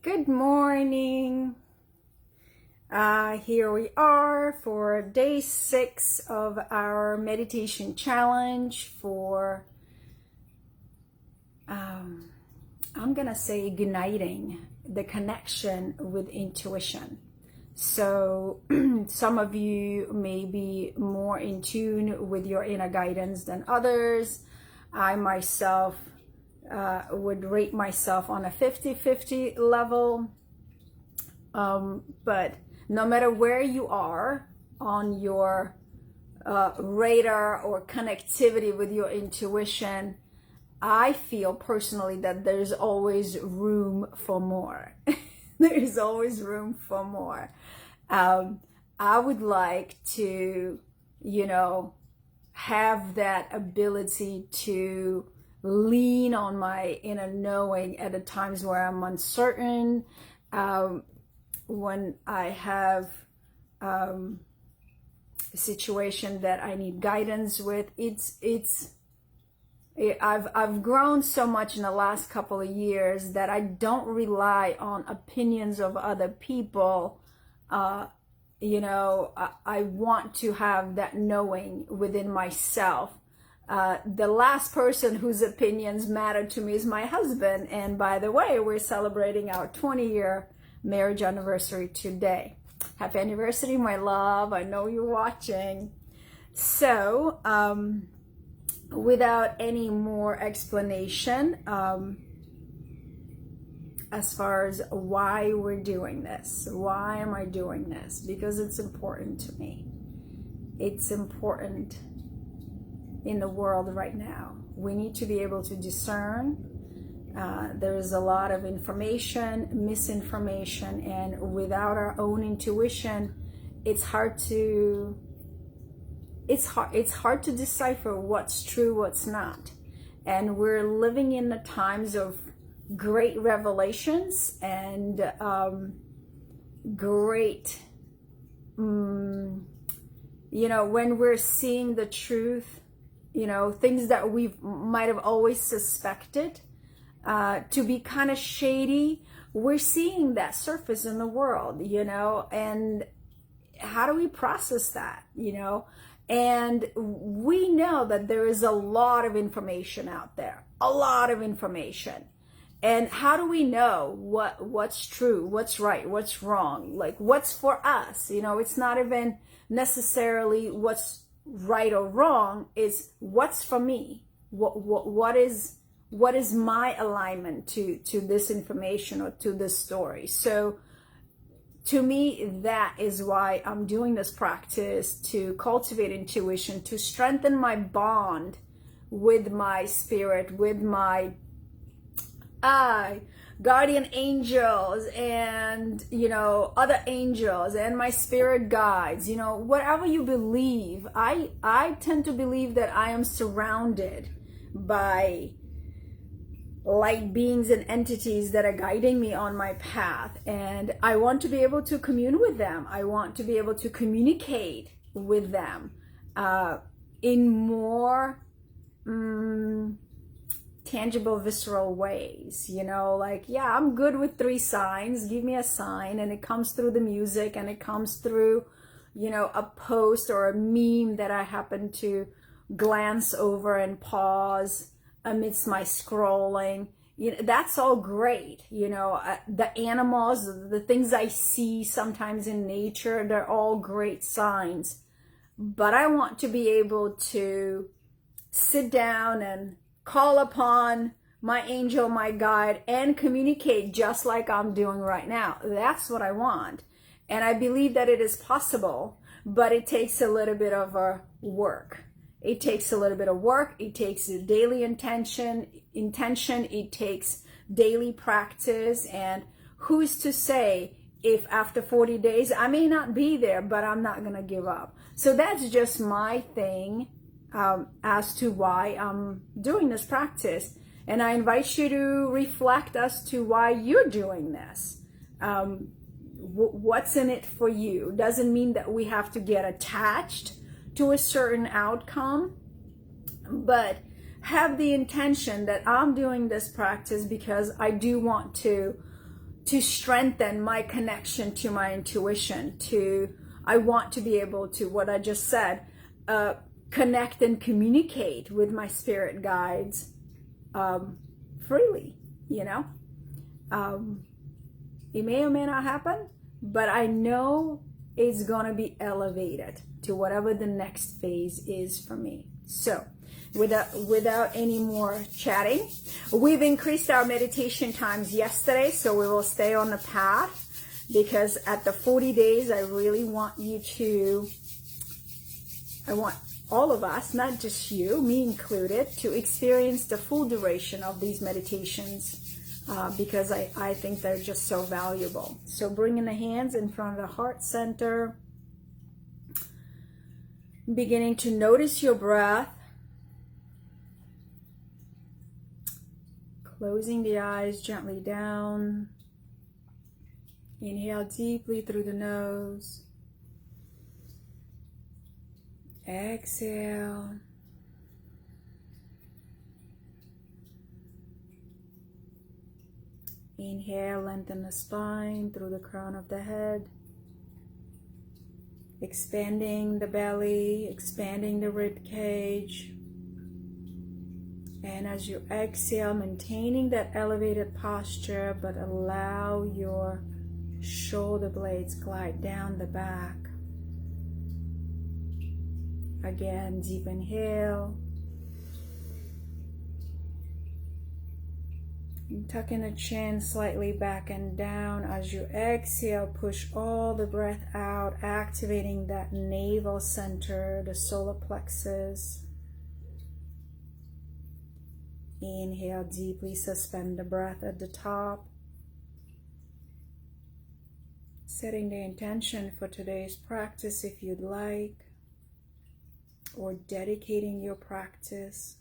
Good morning. Here we are for day 6 of our meditation challenge for, I'm going to say, igniting the connection with intuition. So some of you may be more in tune with your inner guidance than others. I myself would rate myself on a 50-50 level. But no matter where you are on your radar or connectivity with your intuition, I feel personally that there's always room for more. There's always room for more. I would like to, have that ability to lean on my inner knowing at the times where I'm uncertain, when I have a situation that I need guidance with. I've grown so much in the last couple of years that I don't rely on opinions of other people. I want to have that knowing within myself. The last person whose opinions matter to me is my husband. And by the way, we're celebrating our 20-year marriage anniversary today. Happy anniversary, my love. I know you're watching. So, without any more explanation, as far as why we're doing this, why am I doing this? Because it's important to me. It's important in the world right now. We need to be able to discern. There's a lot of information, misinformation, and without our own intuition, it's hard to decipher what's true, what's not. And we're living in the times of great revelations and great, when we're seeing the truth, things that we might have always suspected to be kind of shady, we're seeing that surface in the world, and how do we process that, And we know that there is a lot of information out there, a lot of information. And how do we know what's true, what's right, what's wrong, like what's for us? It's not even necessarily what's right or wrong, it's what's for me. What is my alignment to this information or to this story? So to me, that is why I'm doing this practice, to cultivate intuition, to strengthen my bond with my spirit, with my guardian angels and, other angels and my spirit guides, whatever you believe. I tend to believe that I am surrounded by light beings and entities that are guiding me on my path, and I want to be able to commune with them. I want to be able to communicate with them in more tangible, visceral ways, I'm good with 3 signs. Give me a sign, and it comes through the music, and it comes through, a post or a meme that I happen to glance over and pause amidst my scrolling. That's all great. The animals, the things I see sometimes in nature, they're all great signs. But I want to be able to sit down and call upon my angel, my guide, and communicate just like I'm doing right now. That's what I want. And I believe that it is possible, but it takes a little bit of work. It takes a little bit of work. It takes a daily intention. It takes daily practice. And who's to say if after 40 days, I may not be there, but I'm not going to give up. So that's just my thing as to why I'm doing this practice. And I invite you to reflect as to why you're doing this. What's in it for you? Doesn't mean that we have to get attached to a certain outcome, but have the intention that I'm doing this practice because I do want to to strengthen my connection to my intuition, I want to be able to, what I just said, connect and communicate with my spirit guides freely, you know. It may or may not happen, but I know it's gonna be elevated to whatever the next phase is for me. So without any more chatting, we've increased our meditation times yesterday, so we will stay on the path, because at the 40 days, I really want you to, I want all of us, not just you, me included, to experience the full duration of these meditations, because I think they're just so valuable. So bringing the hands in front of the heart center, beginning to notice your breath, closing the eyes gently down. Inhale deeply through the nose. Exhale. Inhale, lengthen the spine through the crown of the head. Expanding the belly, expanding the rib cage. And as you exhale, maintaining that elevated posture, but allow your shoulder blades glide down the back. Again, deep inhale. Tuck in the chin slightly back and down. As you exhale, push all the breath out, activating that navel center, the solar plexus. Inhale deeply, suspend the breath at the top. Setting the intention for today's practice if you'd like, or dedicating your practice.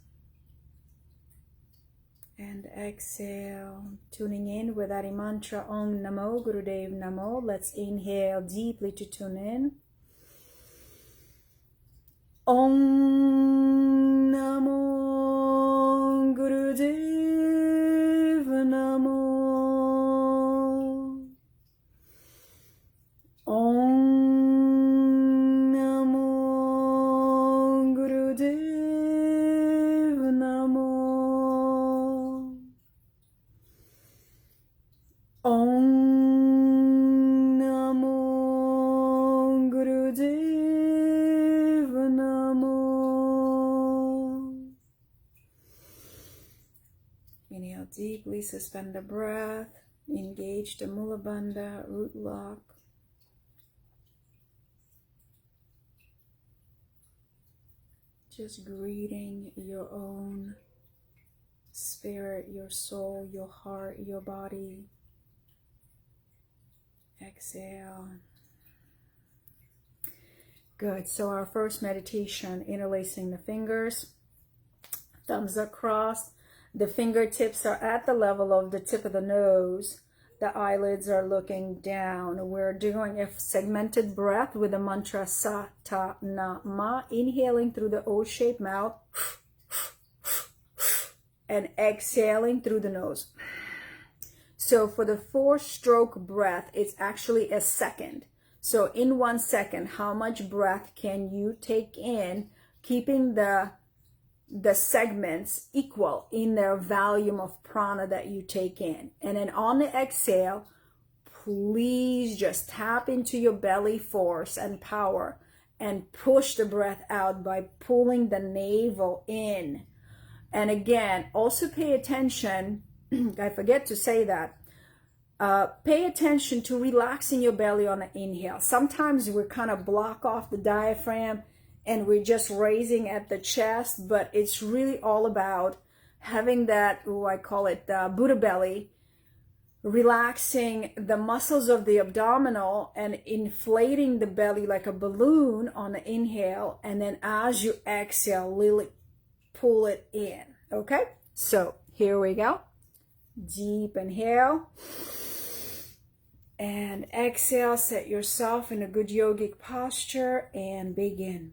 And exhale, tuning in with that mantra, Om Namo Gurudev Namo. Let's inhale deeply to tune in. Om Namo Gurudev Namo. Om Namo Gurudev Namo. Om Namo Gurudev Namo. Inhale deeply, suspend the breath, engage the Mula Bandha root lock. Just greeting your own spirit, your soul, your heart, your body. Exhale. Good. So our first meditation, interlacing the fingers, thumbs across. The fingertips are at the level of the tip of the nose. The eyelids are looking down. We're doing a segmented breath with the mantra Sa Ta Na Ma, inhaling through the O-shaped mouth and exhaling through the nose. So for the 4-stroke breath, it's actually a second. So in 1 second, how much breath can you take in, keeping the segments equal in their volume of prana that you take in? And then on the exhale, please just tap into your belly force and power and push the breath out by pulling the navel in. And again, also pay attention, I forget to say that, pay attention to relaxing your belly on the inhale. Sometimes we kind of block off the diaphragm and we're just raising at the chest, but it's really all about having that, I call it Buddha belly, relaxing the muscles of the abdominal and inflating the belly like a balloon on the inhale, and then as you exhale, really pull it in. Okay, so here we go. Deep inhale and exhale. Set yourself in a good yogic posture and begin.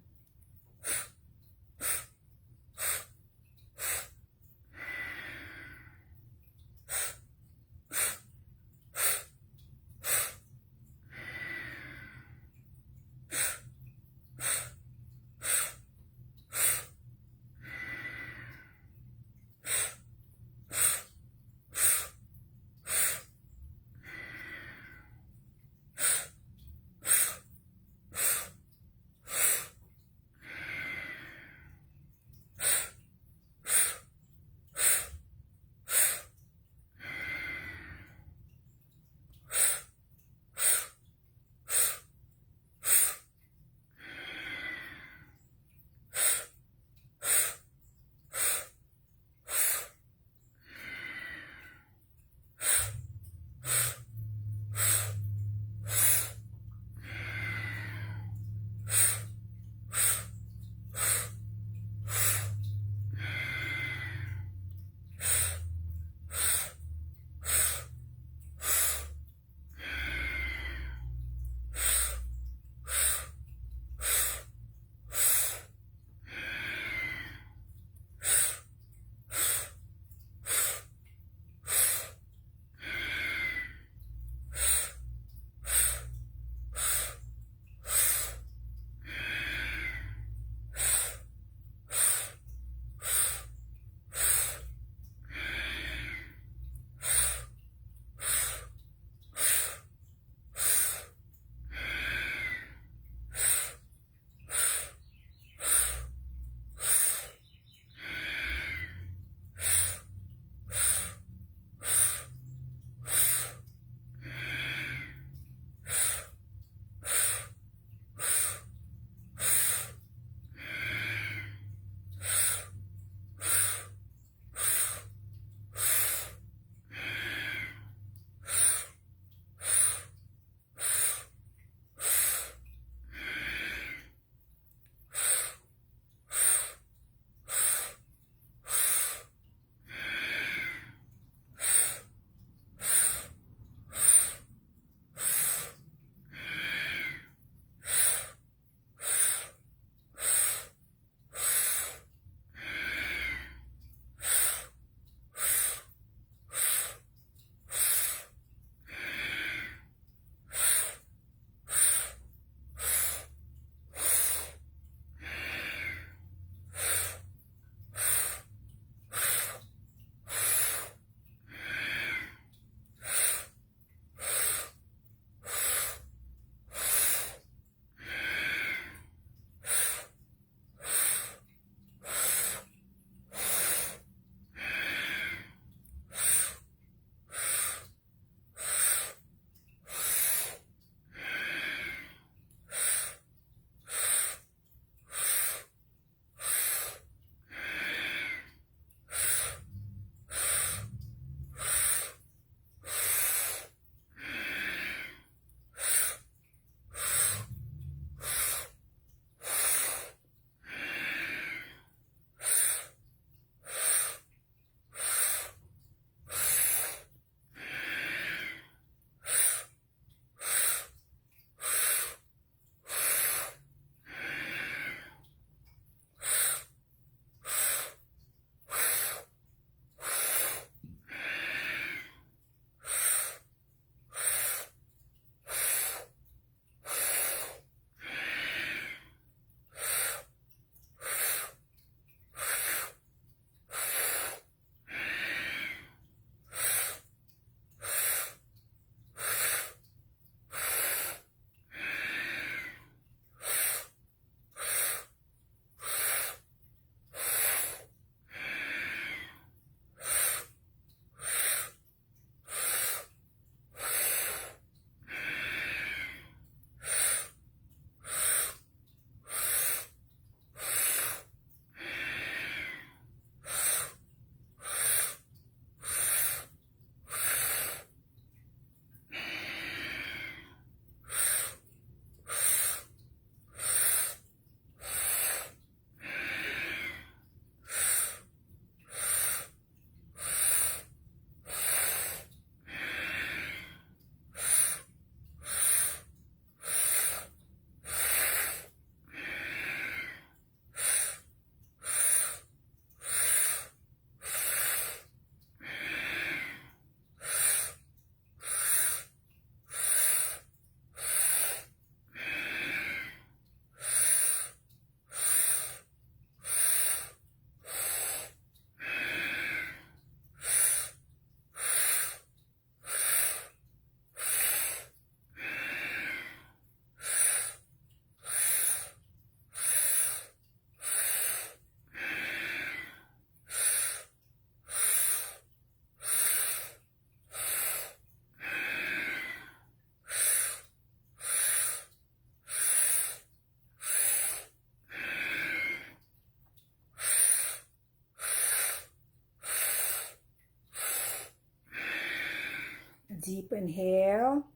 Deep inhale.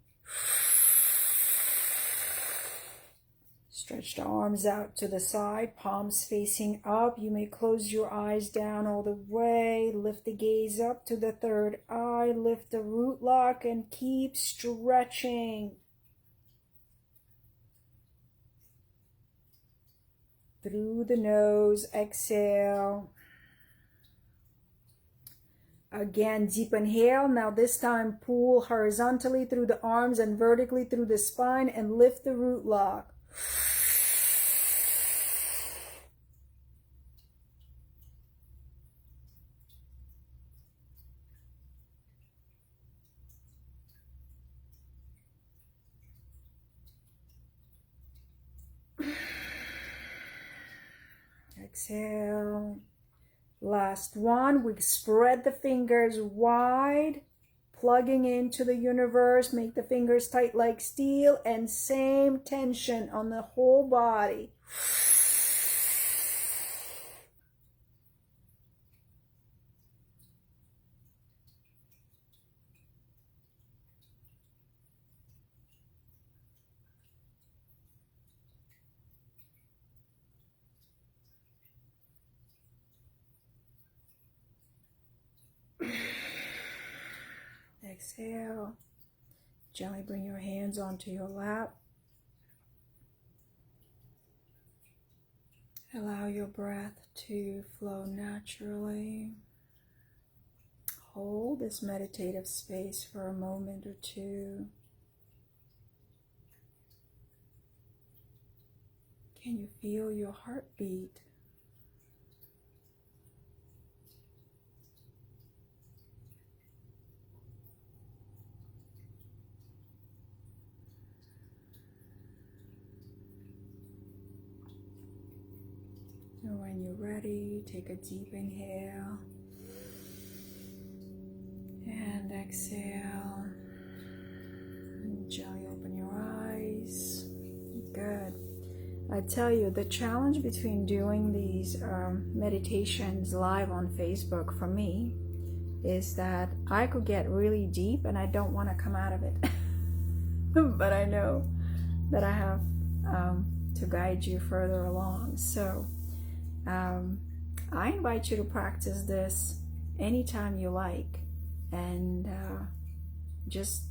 Stretch the arms out to the side, palms facing up. You may close your eyes down all the way. Lift the gaze up to the third eye. Lift the root lock and keep stretching. Through the nose, exhale. Again, deep inhale. Now this time pull horizontally through the arms and vertically through the spine and lift the root lock. Exhale. Last one. We spread the fingers wide, plugging into the universe. Make the fingers tight like steel and same tension on the whole body. Exhale. Gently bring your hands onto your lap. Allow your breath to flow naturally. Hold this meditative space for a moment or two. Can you feel your heartbeat? And when you're ready, take a deep inhale and exhale. And gently open your eyes. Good. I tell you, the challenge between doing these meditations live on Facebook for me is that I could get really deep and I don't want to come out of it. But I know that I have to guide you further along. So I invite you to practice this anytime you like, and just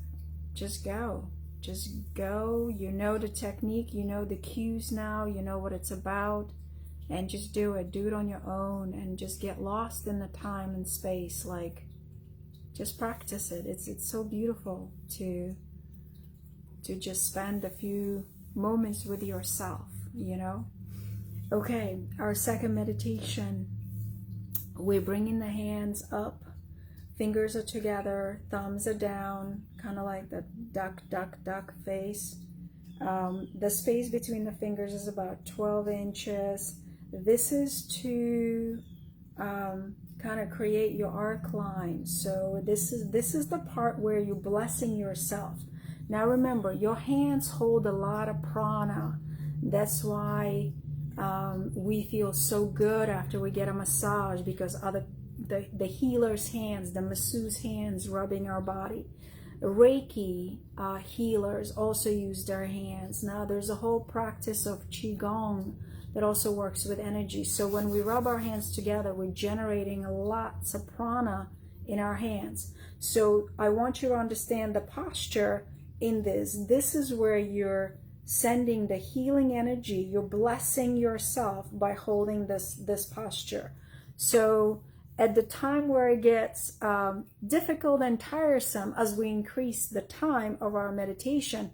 go. Just go. You know the technique, you know the cues now, you know what it's about, and just do it. Do it on your own and just get lost in the time and space. Like, just practice it. It's so beautiful to just spend a few moments with yourself, you know. Okay, our second meditation, we're bringing the hands up, fingers are together, thumbs are down, kind of like the duck, duck, duck face. The space between the fingers is about 12 inches. This is to kind of create your arc line. So this is the part where you're blessing yourself. Now remember, your hands hold a lot of prana. That's why we feel so good after we get a massage, because the healer's hands, the masseuse hands rubbing our body. Reiki healers also use their hands. Now there's a whole practice of Qigong that also works with energy. So when we rub our hands together, we're generating lots of prana in our hands. So I want you to understand the posture in this. This is where you're sending the healing energy. You're blessing yourself by holding this posture. So at the time where it gets difficult and tiresome, as we increase the time of our meditation,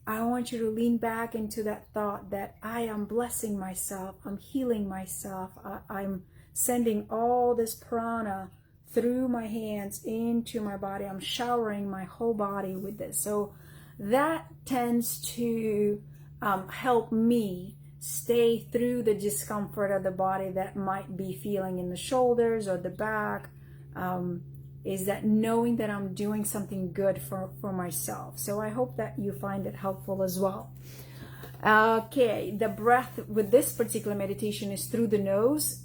I want you to lean back into that thought that I am blessing myself, I'm healing myself, I'm sending all this prana through my hands into my body. I'm showering my whole body with this. So that tends to help me stay through the discomfort of the body that might be feeling in the shoulders or the back, is that knowing that I'm doing something good for myself. So I hope that you find it helpful as well. Okay, the breath with this particular meditation is through the nose.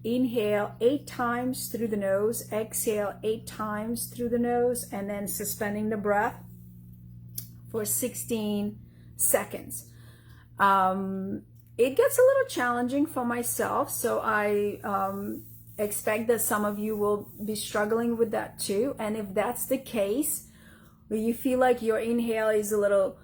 Inhale 8 times through the nose, exhale 8 times through the nose, and then suspending the breath for 16 seconds. It gets a little challenging for myself, so I expect that some of you will be struggling with that too. And if that's the case, where you feel like your inhale is a little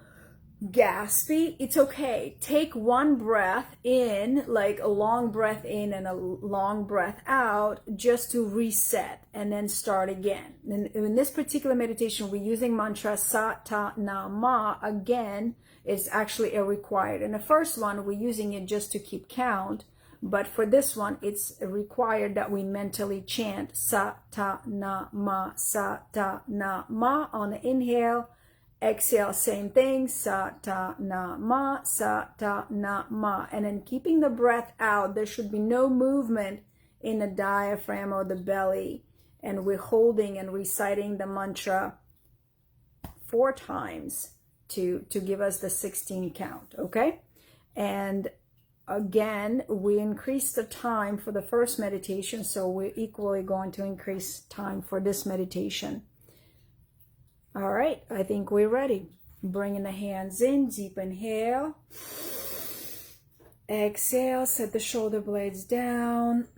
gaspy, it's okay. Take one breath in, like a long breath in and a long breath out, just to reset and then start again. In this particular meditation, we're using mantra Sa Ta Na Ma. Again, it's actually a required. In the first one, we're using it just to keep count, but for this one, it's required that we mentally chant Sa Ta Na Ma, Sa Ta Na Ma on the inhale. Exhale, same thing, Sa Ta Na Ma, Sa Ta Na Ma. And then keeping the breath out, there should be no movement in the diaphragm or the belly. And we're holding and reciting the mantra 4 times to give us the 16 count, okay? And again, we increased the time for the first meditation, so we're equally going to increase time for this meditation. All right, I think we're ready. Bringing the hands in, deep inhale. Exhale, set the shoulder blades down.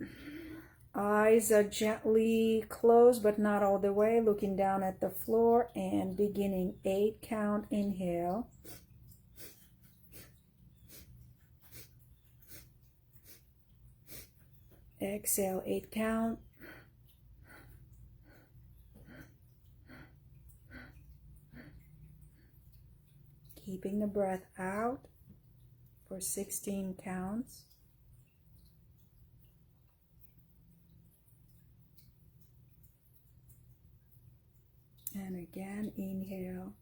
Eyes are gently closed, but not all the way, looking down at the floor and beginning 8 count, inhale. Exhale, 8 count. Keeping the breath out for 16 counts. And again, inhale.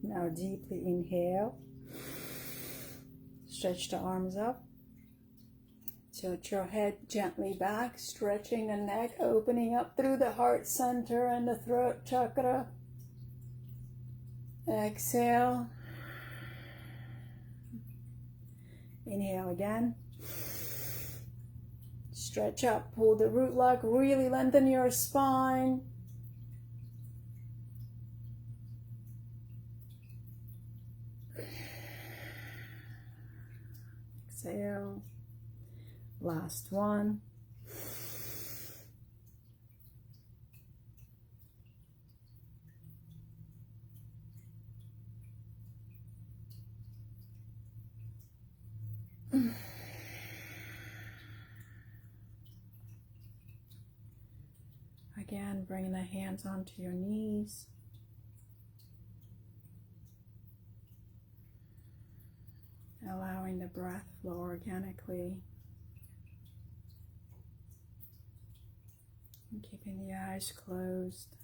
Now deeply inhale. Stretch the arms up. Tilt your head gently back, stretching the neck, opening up through the heart center and the throat chakra. Exhale. Inhale again. Stretch up, pull the root lock, really lengthen your spine. Exhale. Last one. Again, bringing the hands onto your knees. Allowing the breath flow organically. And keeping the eyes closed.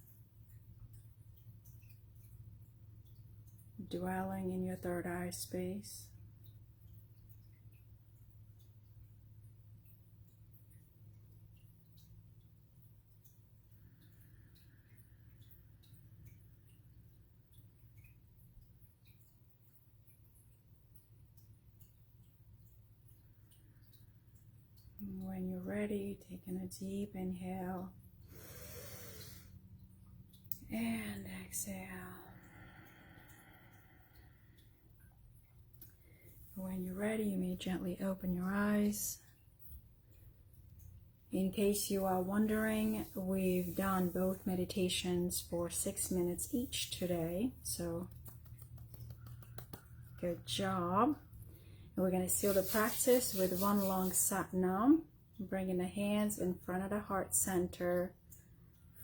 Dwelling in your third eye space. When you're ready, taking a deep inhale and exhale. When you're ready, you may gently open your eyes. In case you are wondering, we've done both meditations for 6 minutes each today, so good job. And we're going to seal the practice with one long Sat Nam, bringing the hands in front of the heart center.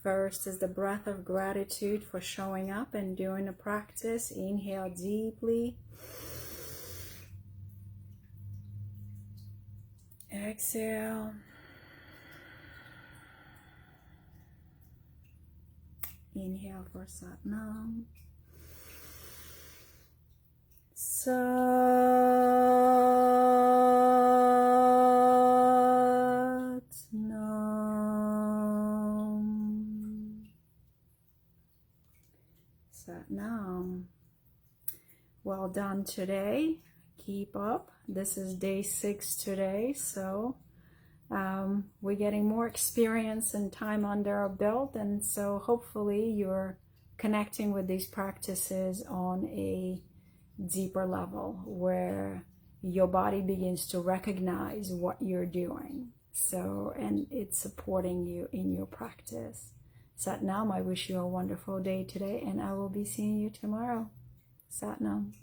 First is the breath of gratitude for showing up and doing the practice. Inhale deeply. Exhale. Inhale for Sat Nam. Sat Nam. Sat Nam. Well done today. Keep up. This is day 6 today, so we're getting more experience and time under our belt, and so hopefully you're connecting with these practices on a deeper level where your body begins to recognize what you're doing, so, and it's supporting you in your practice. Sat Nam. I wish you a wonderful day today, and I will be seeing you tomorrow. Sat Nam.